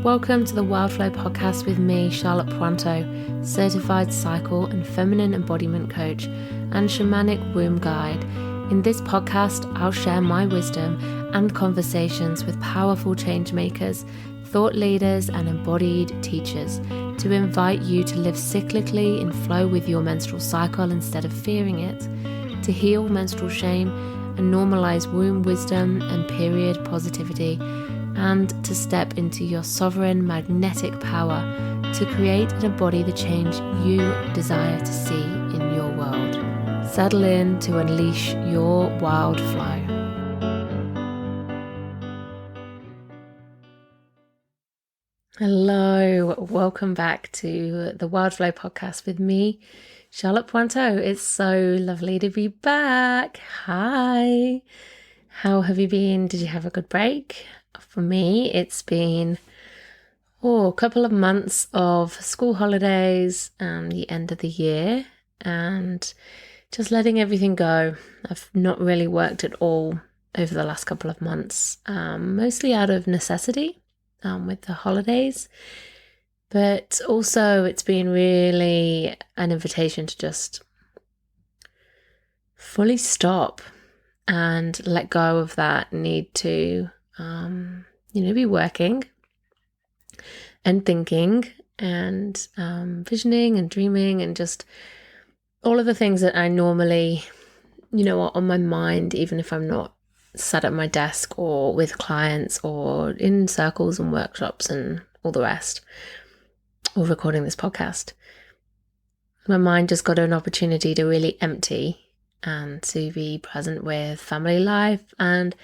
Welcome to the Wildflow podcast with me, Charlotte Puanto, certified cycle and feminine embodiment coach and shamanic womb guide. In this podcast, I'll share my wisdom and conversations with powerful change makers, thought leaders, and embodied teachers to invite you to live cyclically in flow with your menstrual cycle instead of fearing it, to heal menstrual shame and normalize womb wisdom and period positivity, and to step into your sovereign magnetic power to create and embody the change you desire to see in your world. Settle in to unleash your wild flow. Hello, welcome back to the Wildflow podcast with me, Charlotte Puanto. It's so lovely to be back. Hi. How have you been? Did you have a good break? For me, it's been a couple of months of school holidays and the end of the year and just letting everything go. I've not really worked at all over the last couple of months, mostly out of necessity with the holidays. But also it's been really an invitation to just fully stop and let go of that need to, be working and thinking and visioning and dreaming and just all of the things that I normally, are on my mind, even if I'm not sat at my desk or with clients or in circles and workshops and all the rest, or recording this podcast. My mind just got an opportunity to really empty and to be present with family life and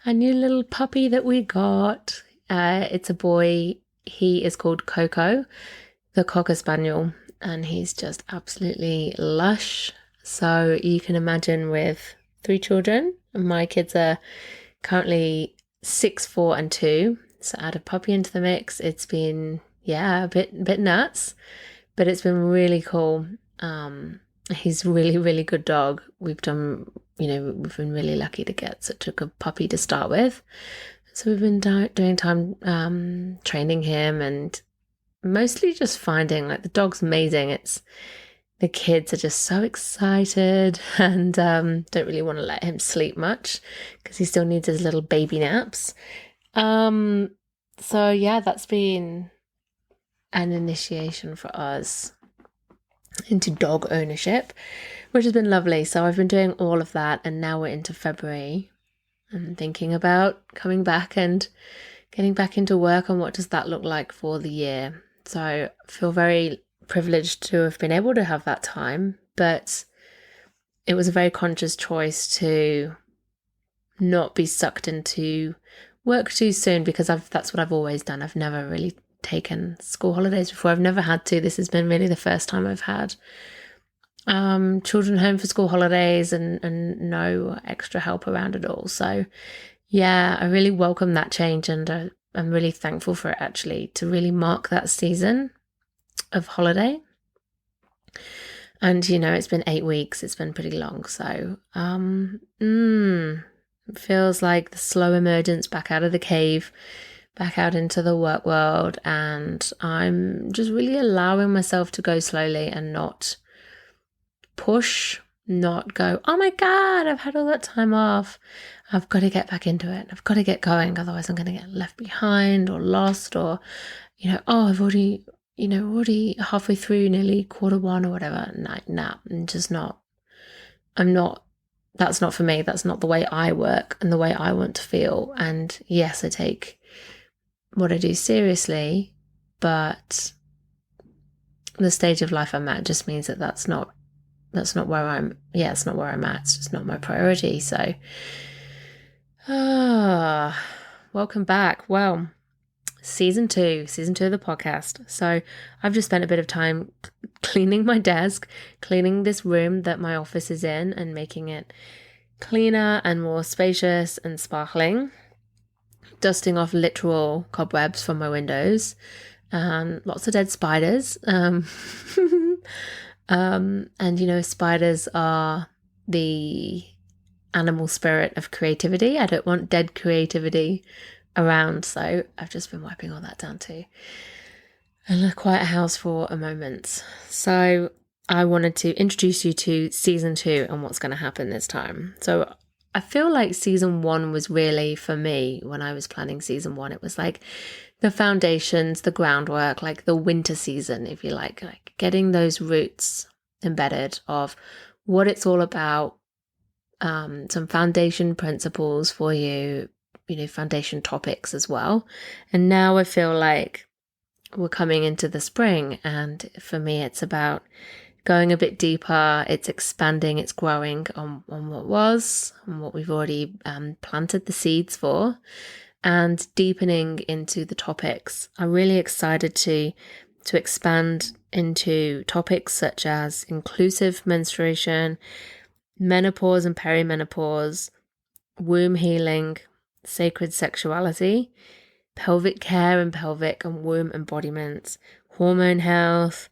a new little puppy that we got. It's a boy. He is called Coco, the Cocker Spaniel, and he's just absolutely lush. So you can imagine with 3 children, my kids are currently 6, 4 and 2. So add a puppy into the mix. It's been, a bit nuts, but it's been really cool. He's a really, really good dog. We've been really lucky to get such a good puppy to start with. So we've been doing time training him and mostly just finding the dog's amazing. The kids are just so excited and don't really want to let him sleep much because he still needs his little baby naps. That's been an initiation for us into dog ownership, which has been lovely. So I've been doing all of that, and now we're into February. I'm thinking about coming back and getting back into work, and what does that look like for the year. So I feel very privileged to have been able to have that time, but it was a very conscious choice to not be sucked into work too soon, because that's what I've always done. I've never really taken school holidays before. I've never had to. This has been really the first time I've had children home for school holidays and no extra help around at all. So I really welcome that change, and I'm really thankful for it, actually, to really mark that season of holiday. And it's been 8 weeks. It's been pretty long. So it feels like the slow emergence back out of the cave, back out into the work world, and I'm just really allowing myself to go slowly and not push, not go, oh my God, I've had all that time off. I've got to get back into it. I've got to get going. Otherwise I'm going to get left behind or lost, or, I've already halfway through, nearly Q1 or whatever. Nah, that's not for me. That's not the way I work and the way I want to feel. And yes, I take what I do seriously, but the stage of life I'm at just means that that's not where I'm it's not where I'm at. It's just not my priority. So welcome back. Well, season two of the podcast. So I've just spent a bit of time cleaning my desk, cleaning this room that my office is in, and making it cleaner and more spacious and sparkling, dusting off literal cobwebs from my windows, lots of dead spiders. Spiders are the animal spirit of creativity. I don't want dead creativity around. So I've just been wiping all that down too. And a quiet house for a moment. So I wanted to introduce you to season 2 and what's going to happen this time. So I feel like season 1 was really, for me, when I was planning season 1, it was like the foundations, the groundwork, like the winter season, if you like getting those roots embedded of what it's all about, some foundation principles for you, foundation topics as well. And now I feel like we're coming into the spring, and for me, it's about going a bit deeper. It's expanding, it's growing on what was, and what we've already planted the seeds for, and deepening into the topics. I'm really excited to expand into topics such as inclusive menstruation, menopause and perimenopause, womb healing, sacred sexuality, pelvic care and pelvic and womb embodiment, hormone health,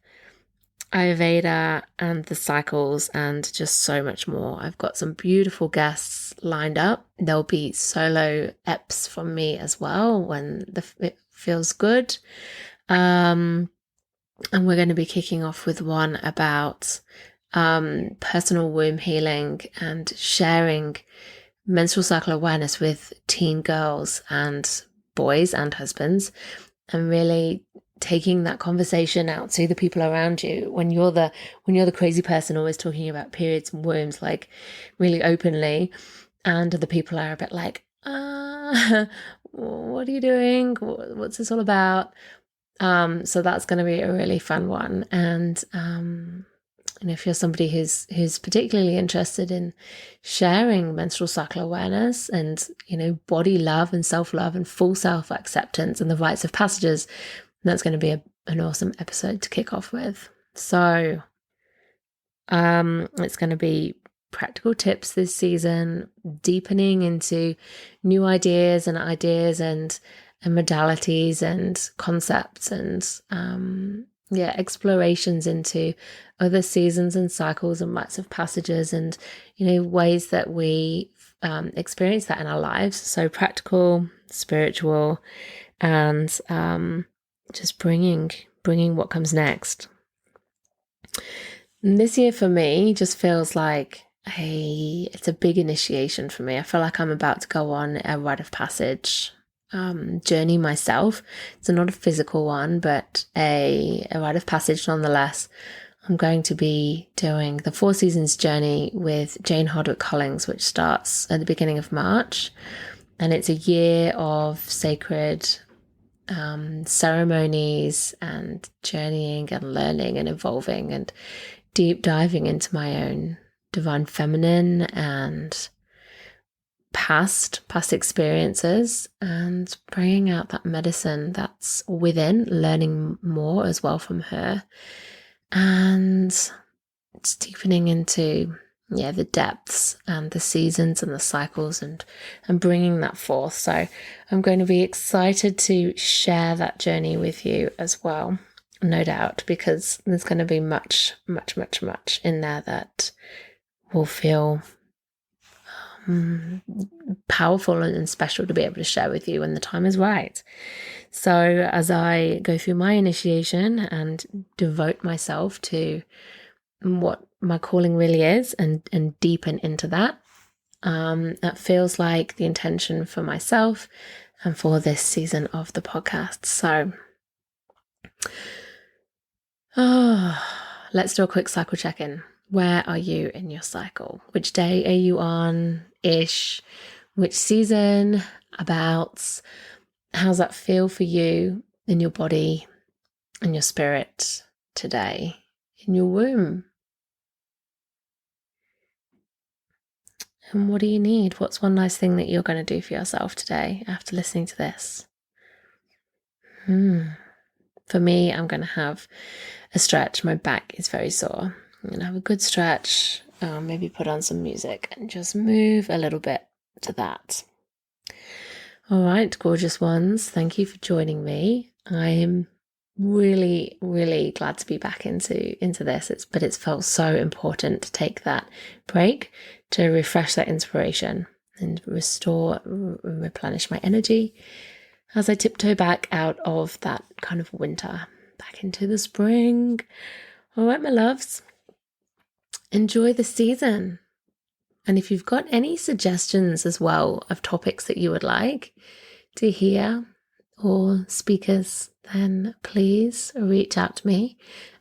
Ayurveda and the cycles, and just so much more. I've got some beautiful guests lined up. There'll be solo eps from me as well when it feels good. And we're going to be kicking off with one about personal womb healing and sharing menstrual cycle awareness with teen girls and boys and husbands, and really taking that conversation out to the people around you when you're the crazy person always talking about periods and wombs like really openly, and the people are a bit like, what are you doing? What's this all about? So that's going to be a really fun one. And if you're somebody who's particularly interested in sharing menstrual cycle awareness and, body love and self-love and full self-acceptance and the rites of passages, that's going to be an awesome episode to kick off with. So it's going to be practical tips this season, deepening into new ideas and modalities and concepts, and explorations into other seasons and cycles and rites of passages, and ways that we experience that in our lives. So practical, spiritual, and just bringing what comes next. And this year for me just feels like it's a big initiation for me. I feel like I'm about to go on a rite of passage journey myself. It's not a physical one, but a rite of passage nonetheless. I'm going to be doing the 4 Seasons journey with Jane Hardwick Collins, which starts at the beginning of March, and it's a year of sacred ceremonies and journeying and learning and evolving and deep diving into my own divine feminine and past experiences, and bringing out that medicine that's within, learning more as well from her, and it's deepening into the depths and the seasons and the cycles, and bringing that forth. So I'm going to be excited to share that journey with you as well, no doubt, because there's going to be much in there that will feel powerful and special to be able to share with you when the time is right. So as I go through my initiation and devote myself to what my calling really is, and deepen into that, that feels like the intention for myself and for this season of the podcast. So let's do a quick cycle check-in. Where are you in your cycle? Which day are you on ish? Which season? Abouts? How's that feel for you in your body and your spirit today? In your womb? And what do you need? What's one nice thing that you're going to do for yourself today after listening to this? For me, I'm going to have a stretch. My back is very sore. I'm going to have a good stretch, maybe put on some music and just move a little bit to that. All right, gorgeous ones. Thank you for joining me. I'm really, really glad to be back into this. But it's felt so important to take that break to refresh that inspiration and replenish my energy as I tiptoe back out of that kind of winter, back into the spring. All right, my loves, enjoy the season. And if you've got any suggestions as well of topics that you would like to hear or speakers, then please reach out to me.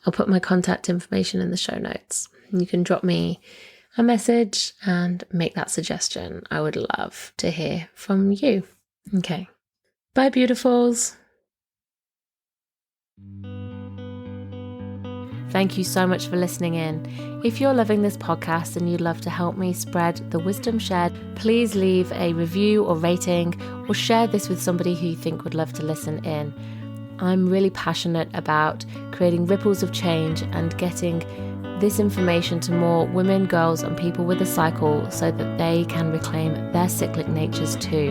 I'll put my contact information in the show notes. You can drop me a message and make that suggestion. I would love to hear from you. Okay. Bye, beautifuls. Thank you so much for listening in. If you're loving this podcast and you'd love to help me spread the wisdom shared, please leave a review or rating or share this with somebody who you think would love to listen in. I'm really passionate about creating ripples of change and getting this information to more women, girls, and people with a cycle so that they can reclaim their cyclic natures too.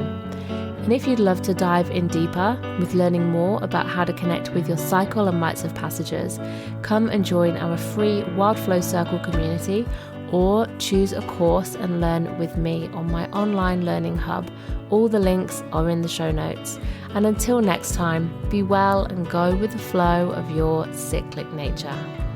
And if you'd love to dive in deeper with learning more about how to connect with your cycle and rites of passages, come and join our free Wild Flow Circle community or choose a course and learn with me on my online learning hub. All the links are in the show notes. And until next time, be well and go with the flow of your cyclic nature.